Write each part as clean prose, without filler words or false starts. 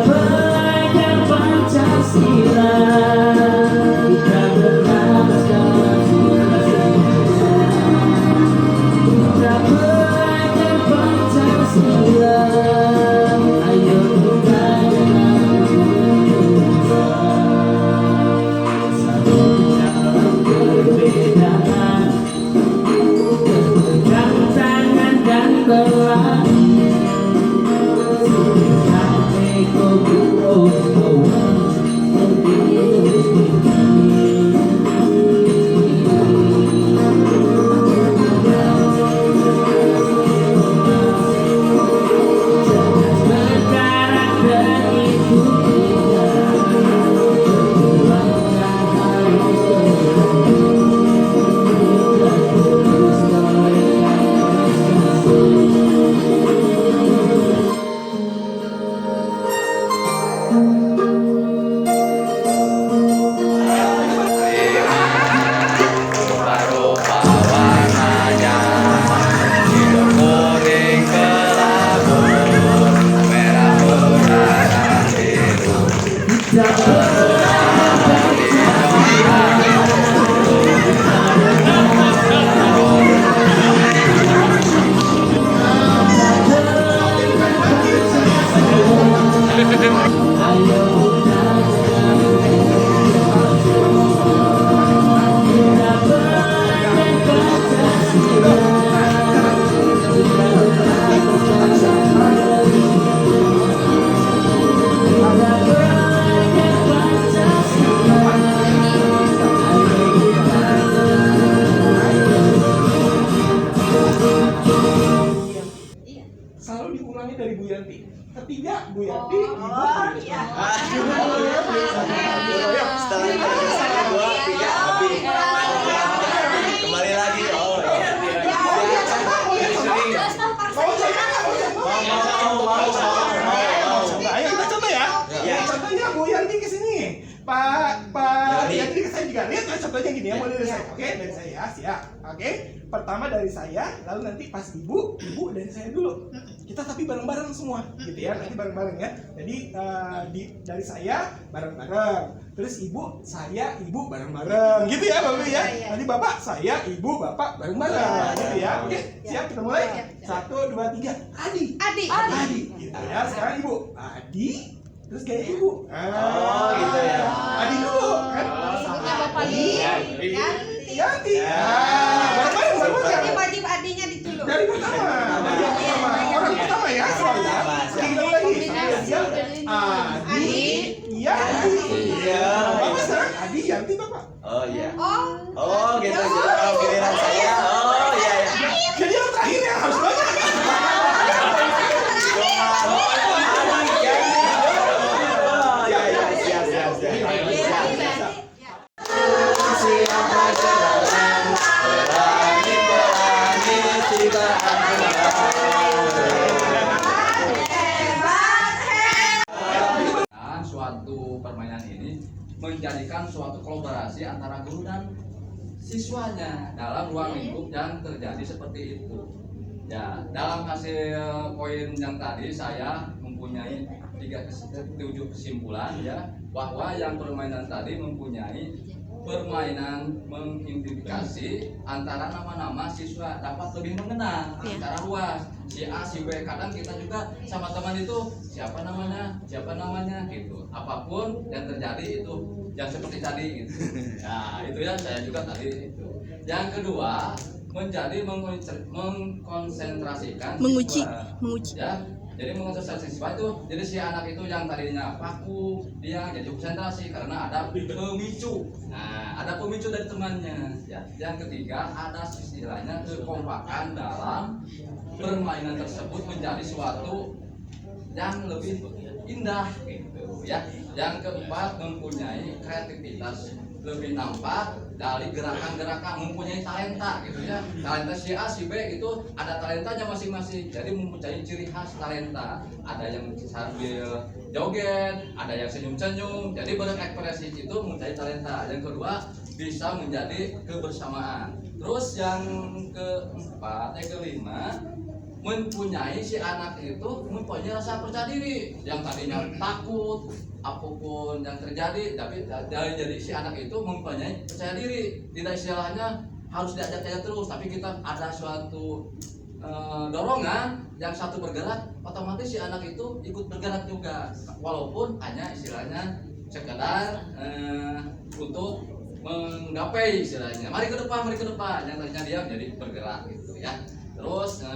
belajar Pancasila, kita bernaskah kita belajar Pancasila. Ayo kita satu dalam perbedaan, pegang tangan dan berlari. Selalu diulangi dari Bu Yanti. Ketiga Bu Yanti, Ibu. Iya. Setelah itu 1, 2, 3, habis. Kembali lagi. Oh, Ayo kita coba ya. Contohnya Bu Yanti ke sini. Pak Yanti ke saya juga. Lihat contohnya gini ya, mulai dari saya. Oke, dari saya. Siap. Oke. Pertama dari saya, lalu nanti pas ibu dari saya dulu. Kita tapi bareng-bareng semua, gitu ya. Nanti bareng-bareng ya. Jadi dari saya bareng-bareng. Terus ibu, saya, ibu bareng-bareng, gitu ya, Bapak ya. Nanti bapak, saya, ibu, bapak bareng-bareng, gitu ya. Oke, siap kita mulai. 1, 2, 3. Adi. Gitu ya. Sekarang ibu. Adi. Terus kayak ibu. Oh, gitu ya. Adi dulu, kan? Yanti. Jadi wajib adinya ditulung. Dari pertama. Orang pertama ya. Kita lagi. Adi, Yanti. Iya. Bapak sekarang Adi, Yanti, Bapak. Oh, iya. Oh, Oh, gitu. Kalau giliran saya. Oh, iya. Jadi yang terakhir yang harus banyak. Suatu permainan ini menjadikan suatu kolaborasi antara guru dan siswanya dalam ruang lingkup yang terjadi seperti itu. Ya, dalam hasil poin yang tadi saya mempunyai 7 kesimpulan ya, bahwa yang permainan tadi mempunyai permainan mengidentifikasi antara nama-nama siswa dapat lebih mengenal antara luas si A si B. Kadang kita juga sama teman itu siapa namanya gitu, apapun yang terjadi itu yang seperti tadi gitu. Nah itu ya, saya juga tadi itu. Yang kedua menjadi mengkonsentrasikan menguji ya. Jadi mengonsentrasi siswa itu, jadi si anak itu yang tadinya paku, dia jadi konsentrasi karena ada pemicu. Nah, ada pemicu dari temannya. Ya. Yang ketiga, ada istilahnya kekompakan dalam permainan tersebut menjadi suatu yang lebih indah gitu ya. Yang keempat, mempunyai kreativitas lebih nampak dari gerakan-gerakan, mempunyai talenta gitu ya. Talenta si A si B itu ada talentanya masing-masing, jadi mempunyai ciri khas talenta. Ada yang sambil joget, ada yang senyum-senyum, jadi berekspresi itu mempunyai talenta. Yang kedua bisa menjadi kebersamaan. Terus yang kelima mempunyai si anak itu mempunyai rasa percaya diri yang tadinya takut apapun yang terjadi, tapi jadi si anak itu mempunyai percaya diri, tidak istilahnya harus diajak-ajak terus, tapi kita ada suatu dorongan yang satu bergerak, otomatis si anak itu ikut bergerak juga, walaupun hanya istilahnya sekedar untuk menggapai istilahnya mari ke depan yang tadinya diam jadi bergerak gitu ya. Terus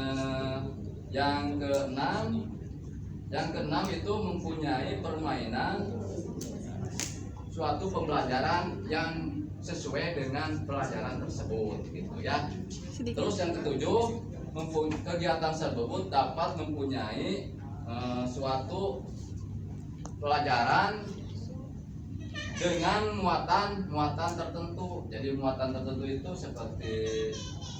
yang keenam itu mempunyai permainan suatu pembelajaran yang sesuai dengan pelajaran tersebut gitu ya. Terus yang ketujuh, kegiatan tersebut dapat mempunyai suatu pelajaran dengan muatan tertentu. Jadi muatan tertentu itu seperti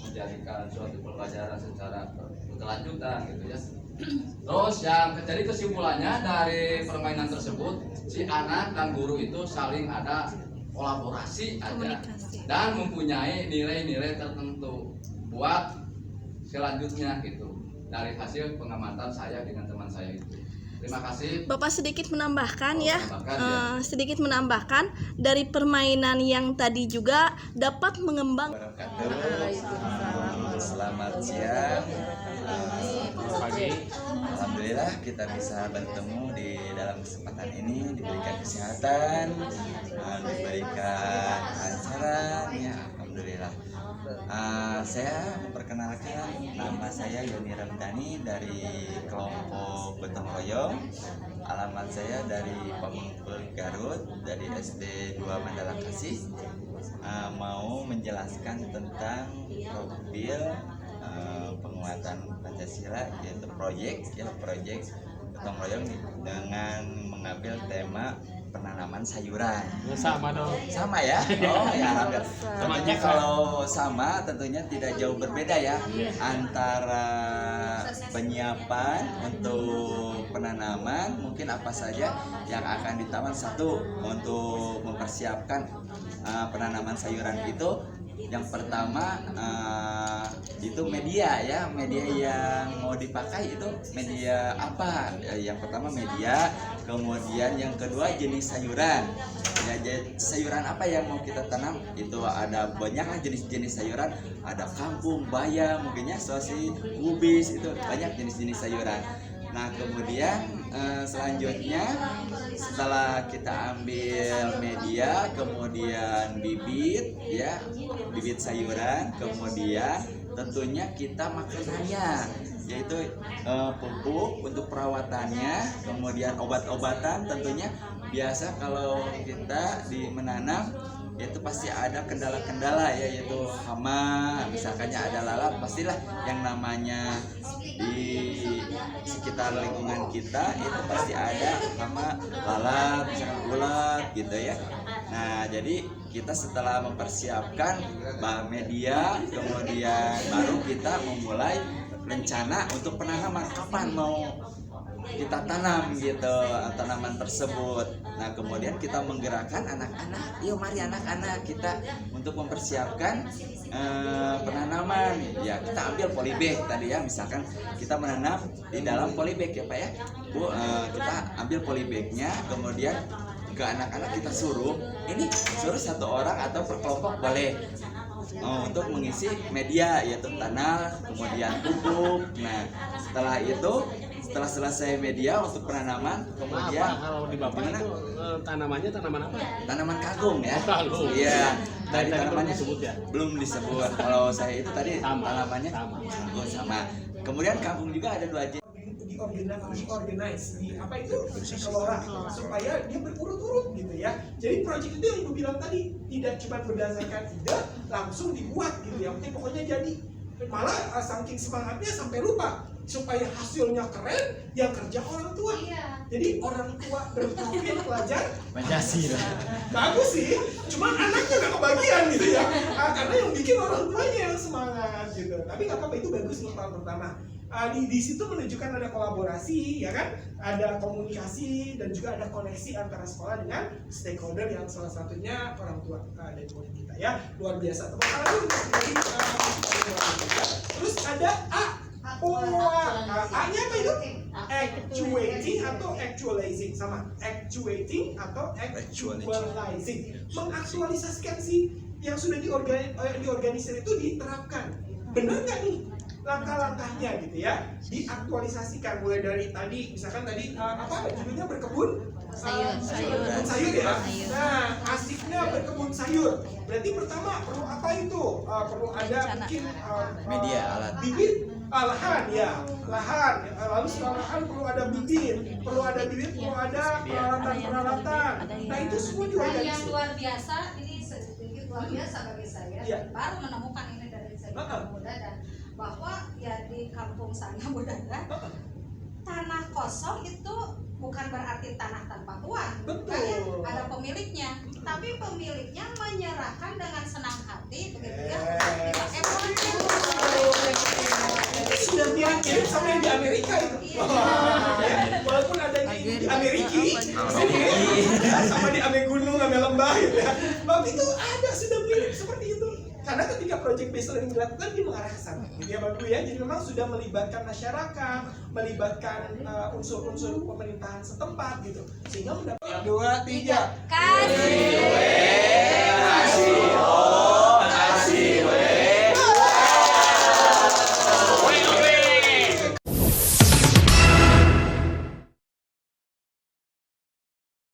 menjadikan suatu pelajaran secara berkelanjutan gitu ya. Terus yang jadi kesimpulannya dari permainan tersebut, si anak dan guru itu saling ada kolaborasi aja dan mempunyai nilai-nilai tertentu buat selanjutnya gitu dari hasil pengamatan saya dengan teman saya itu. Terima kasih. Bapak sedikit menambahkan ya, menambahkan, sedikit menambahkan dari permainan yang tadi juga dapat mengembang. Selamat siang. Alhamdulillah kita bisa bertemu di dalam kesempatan ini, diberikan kesehatan, diberikan acara, ya alhamdulillah. Saya memperkenalkan, nama saya Yoni Ramdhani dari kelompok Gotong Royong. Alamat saya dari Pamengpeul Garut, dari SD 2 Mandala Kasih. Mau menjelaskan tentang profil penguatan Pancasila, yaitu proyek Gotong Royong dengan mengambil tema penanaman sayuran. Sama dong. Sama ya? Oh ya, alhamdulillah. Tentunya kalau sama tentunya tidak jauh berbeda ya antara penyiapan untuk penanaman, mungkin apa saja yang akan ditaman. Satu, untuk mempersiapkan penanaman sayuran itu, yang pertama itu media ya, media yang mau dipakai itu media apa? Yang pertama media, kemudian yang kedua jenis sayuran. Ya, sayuran apa yang mau kita tanam? Itu ada banyak lah jenis-jenis sayuran, ada kangkung, bayam, mungkinnya sosis, kubis, itu banyak jenis-jenis sayuran. Nah kemudian selanjutnya setelah kita ambil media, kemudian bibit ya, bibit sayuran, kemudian tentunya kita makanannya, yaitu pupuk untuk perawatannya, kemudian obat-obatan. Tentunya biasa kalau kita menanam itu pasti ada kendala-kendala ya, yaitu hama, misalkannya ada lalat, pastilah yang namanya di sekitar lingkungan kita itu pasti ada hama, lalat, misalkan ulat gitu ya. Nah jadi kita setelah mempersiapkan bahan media, kemudian baru kita memulai rencana untuk penanaman, kapan mau kita tanam gitu tanaman tersebut. Nah kemudian kita menggerakkan anak-anak, yuk mari anak-anak kita untuk mempersiapkan penanaman. Ya kita ambil polybag tadi ya, misalkan kita menanam di dalam polybag ya Pak ya Bu, kita ambil polybagnya, kemudian ke anak-anak kita suruh satu orang atau per kelompok boleh untuk mengisi media, yaitu tanah, kemudian pupuk. Nah setelah itu, setelah selesai media untuk penanaman, kemudian kalau di Bapak itu tanamannya tanaman apa? tanaman kangkung ya. Kangkung. Iya. Tadi Tadi tanamannya belum disebut ya? Belum disebut. Kalau saya itu tadi Sama. tanamannya Sama. kangkung sama. Kemudian kangkung juga ada 2 jenis. Diorganize di apa itu dikelola supaya dia berurut-urut gitu ya. Jadi proyek itu yang ibu bilang tadi tidak cuma berdasarkan ide langsung dibuat gitu ya, penting pokoknya jadi. Malah saking semangatnya sampai lupa supaya hasilnya keren, yang kerja orang tua. Jadi orang tua berprofil pelajar Pancasila. bagus sih, cuma anaknya nggak kebagian gitu ya, karena yang bikin orang tuanya yang semangat gitu. Tapi nggak apa-apa, itu bagus untuk tahun pertama. Di situ menunjukkan ada kolaborasi ya kan, ada komunikasi dan juga ada koneksi antara sekolah dengan stakeholder yang salah satunya orang tua dari murid kita ya. Luar biasa, tepuk tangan dulu untuk terus ada A-nya apa itu? Actuating atau actualizing, sama. Actuating atau actualizing. Mengaktualisasikan si yang sudah diorganisir itu diterapkan. Benar nggak nih langkah-langkahnya gitu ya? Diaktualisasikan mulai dari tadi, misalkan tadi apa judulnya berkebun berkebun sayur ya. Nah, asiknya berkebun sayur. Berarti pertama perlu apa itu? Perlu ada mungkin Media, alat. bibit, lahan ya, lahan. Lalu setelah lahan perlu ada bibit, perlu ada peralatan. Nah itu semua Yang diorganisir. luar biasa, ini sedikit luar biasa bagi saya. Iya. Baru menemukan ini dari saya muda dan bahwa ya di kampung saya Budada, tanah kosong itu bukan berarti tanah tanpa tuan. Betul. Kayak ada pemiliknya, tapi pemiliknya menyerahkan dengan senang hati begitu ya. Tidak emosi. Itu sudah mirip sama yang di Amerika itu. Ya, walaupun ada di Amerika, sama di Ame Gunung, Ame Lembah gitu ya. Tapi itu ada sudah mirip seperti itu. Karena ketika project based learning dilakukan dia mengarah ke sana. Gitu ya Bapak ya. Jadi memang sudah melibatkan masyarakat, melibatkan unsur-unsur pemerintahan setempat gitu. Sehingga mendapat 2, 3. Kasih. Kasih.